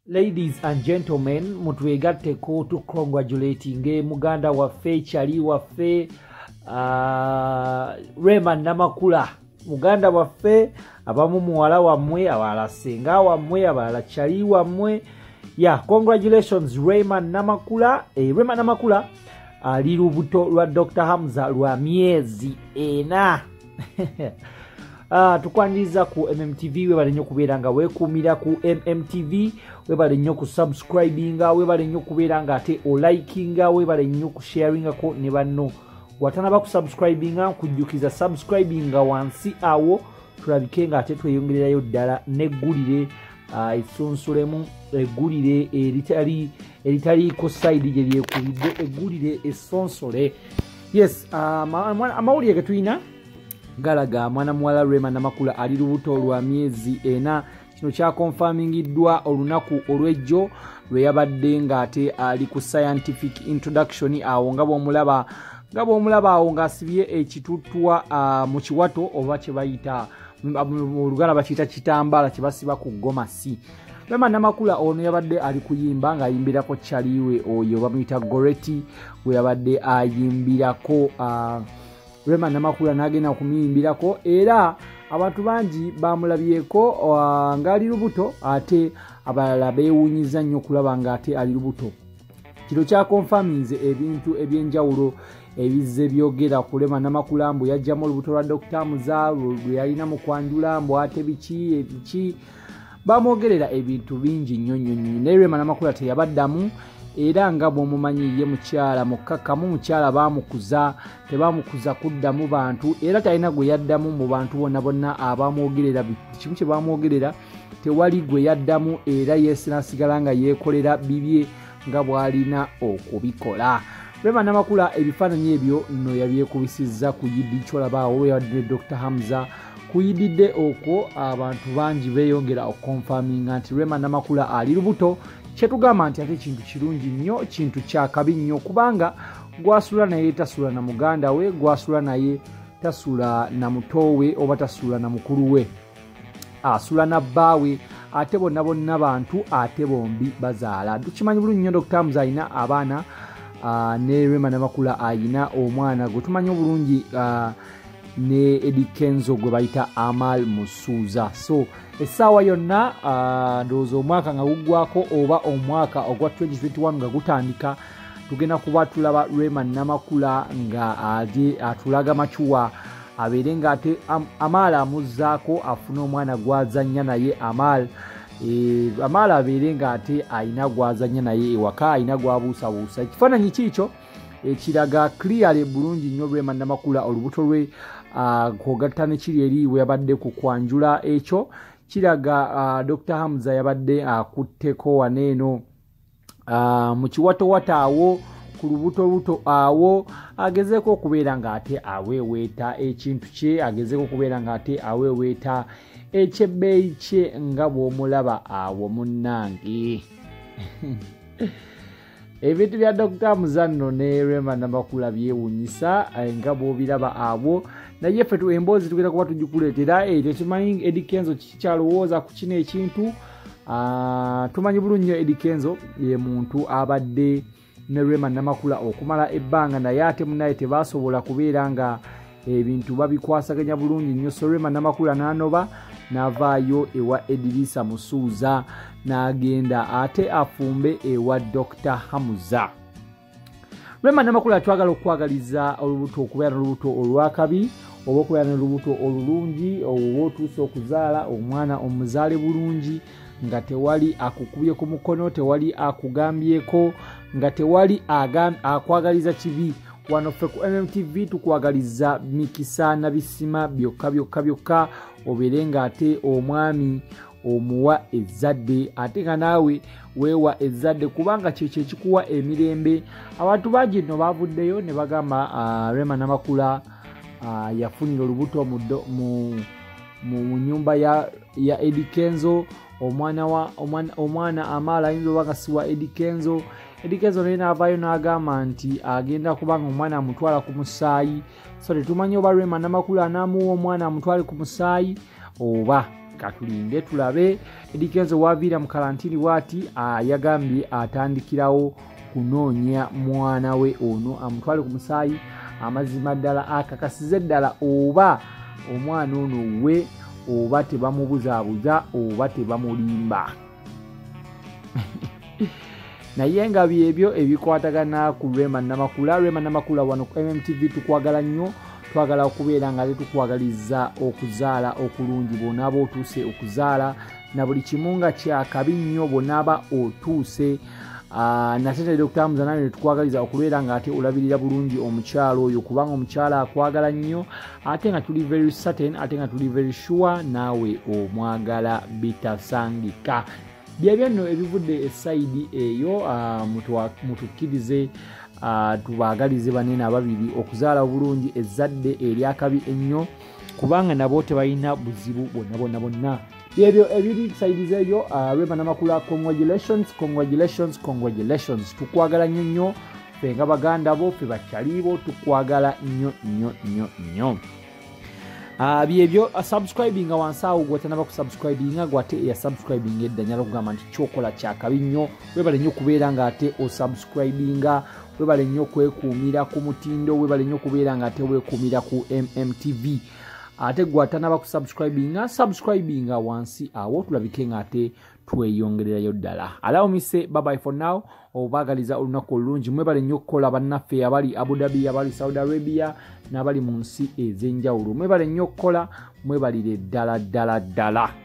Ladies and gentlemen, mutwegatteko to congratulating muganda waffe chali waffe Rema Namakula. Muganda waffe abamu muwala wammwe abala senga wammwe abala chali wammwe. Yeah, congratulations Rema Namakula. Rema Namakula ali lubuto lwa Dr. Hamza lwa miezi ena. Tukwandiza ku MMTV webale nnyo kubeera nga weekuumira ku MMTV, webale nnyo ku subscribinga, webale nnyo kubeera nga ate olikinga, webale nnyo ku sharinga ko ne banno. Watanaba ku subscribinga kujjukiza subscribinga wansi awo tulabike nga ate tweyongererayo ddala neggulire essunsulemu eggulire eritaliiko side gye lyekubidde eggulire essonsole. Yes, amawulire ge tulina galaga mwana muwala Rema Namakula ali lubuto lwa miezi ena. Kino kya confirmingiddwa olunaku olwejjo lwe yabadde nga ate ali ku scientific introduction awo nga bw'omulaba awo ng'asibye ekituttwa mu kiwato oba kye bayita mu Luganda bakiyita kitambaala kye basiba ku gomasi. Rema Namakula ono yabadde ali kuyimba ng'ayimbirako chaliwe oyo bamuyita Goreti we yabadde ayimbirako Rema Namakula n'agenda kumuyimbirako era abantu bangi bamulabyeko ng'ali lubuto ate abalala beewuunyiza nnyo kulaba ng'ate ali lubuto. Kino kyakonfaminze ebintu ebyenjawulo ebizze byogera ku Rema Namakula mbu yajjamu olubuto lwa Dr. Hamza lwe yalina mu kwanjula mbu ate biki bamwogerera ebintu bingi nnyo naye Rema Namakula teyabaddamu. Era nga bw'omumanyi ye mukyala mukkakkamu, mukyala baamukuza tebaamukuza kuddamu bantu era talina gwe yaddamu mu bantu bonna abamwogerera kimu kye bamwogerera tewali gwe yaddamu era yeesinasigala nga yeekolera bibye nga bw'alina okubikola. Rema Namakula ebifaananyi ebyo nno yabyekubisizza ku Yidi kyolabaawo we yabadde Dr. Hamza kuyididde okwo abantu bangi beeyongera okukonfaminga nti Rema Namakula ali lubuto. Kyetugamba nti ate kintu kirungi nnyo, kintu kyakabi nnyo kubanga gwasula naye tasula na muganda we, gwasula naye tasula na mutowe oba tasula na mukulu we, asula na bbaawe ate bonna bantu ate bombi bazaala. Tukimanyi bulungi nnyo Dr. Hamza alina abaana ne Rema Namakula alina omwana gwe tumanyi obulungi ne Eddie Kenzo gwe bayita Amal Musuuza. So essaawa yonna ndowooza omwaka nga guggwako oba omwaka ogwa 2021 nga gutandika tugenda kuba tulaba Rema Namakula nga atulaga macuwa abeere nga ate Amal amuzzaako afune omwana gwazannya naye Amal abeere nga ate alina gwazannya naye ewaka alina gwabuusabuusa. Ekifaananyi kiikyo ekiraga clearly bulungi nnyo Rema Namakula olubuto lwe kwogatta ne kiri eri we yabadde ku kwanjula ekyo kiraga Dr. Hamza yabadde akutteko waneeno mu kiwatowata awo ku lubuto awo agezeeko okubeera ng'ate aweeweeta ekintu kye, agezeeko okubeera ng'ate aweeweeta ekyebbeeyi kye nga bw'omulaba awo munnange. Ebintu bya Dr. Hamza nno ne Rema Namakula byewuunyisa nga bw'obiraba abo naye ffe emboozi tugenda kuba tugikuleetera tekimanyi Eddie Kenzo kikyalowooza ku kino ekintu. Tumanyi bulungi nnyo Eddie Kenzo ye muntu abadde ne Rema Namakula okumala ebbanga naye ate munnaye tebaasobola kubeera nga ebintu babikwasaganya bulungi nnyo. So Rema Namakula n'anoba n'avaayo ewa Edilisa Musuuza n'agenda ate afumbe ewa Dr. Hamza. Rema Namakula twagala okwagaliza olubuto okubeera n'olubuto olwakabi oba okubeera n'olubuto olulungi oba otuuse okuzaala omwana omuzaale bulungi nga tewali akukubye ku mukono, tewali akugambyeko, nga tewali akwagaliza kibi. Wano ffe ku MMTV tukwagaliza mikisa na bisima byokka obeere ng'ate omwami omuwa ezzadde ate nga naawe weewa ezzadde kubanga kyekyo ekikuwa emirembe. Abantu bangi nno baavuddeyo ne bagamba Rema Namakula yafunira olubuto mu nyumba ya Eddie Kenzo. Omwana Amala ayinza oba nga siwa Eddie Kenzo. Eddie Kenzo naye n'avaayo n'agamba nti agenda kubanga omwana amutwala ku musaayi. So tetumanyi oba Rema Namakula anaamuwa omwana amutwale ku musaayi oba katulinde tulabe. Eddie Kenzo waviira mu karantini bw'ati yagambye atandikirawo kunoonya mwana we ono amutwale ku musaayi amazima ddala akakasize ddala oba omwana ono we oba tebamubuzaabuza oba tebamulimba. Naye nga byebyo ebikwatagana ku Rema Namakula wano ku MMTV tukwagala nnyo, twagala okubeera nga tukwagaliza okuzaala okulungi bw'onaaba otuuse okuzaala na buli kimu nga kyakabi nnyo bw'onaaba otuuse. Nate Dr. Muzanani tukwagaliza okubeera nga ate olabirira bulungi omukyalo oyo kubanga omukyala akwagala nnyo ate nga tuli very certain ate nga tuli very sure naawe omwagala bitasangika. Byebyo nno ebivudde esayidi eyo mutukkirize tubaagalize banene ababiri okuzaala obulungi ezzadde eryakabi ennyo kubanga nabo tebalina buzibu bonna. Byebyo ebiri sayidize eyo Rema Namakula congratulations tukwagala nnyo ffe nga baganda bo ffe bakyalibo tukwagala nnyo. Byebyo subscribing wansi awo gwatanaba ku subscribing gwate ya subscribing edda nyala kugamba nti kyokola kyakabi nnyo webale nnyo kubeera nga ate osubscribinga webale nnyo kwekuumira ku mutindo webale nnyo kubeera nga ate weekuumira ku MMTV ate gwatanaba ku subscribing wansi awo tulabike nga ate tweyongererayo ddala. Allow me say bye bye for now. Obaagaliza olunaku olulungi mwebale nnyo okukola bannaffe abali Abu Dhabi abali Saudi Arabia n'abali mu nsi ez'enjawulo mwebale nnyo okukola mwebalire ddala.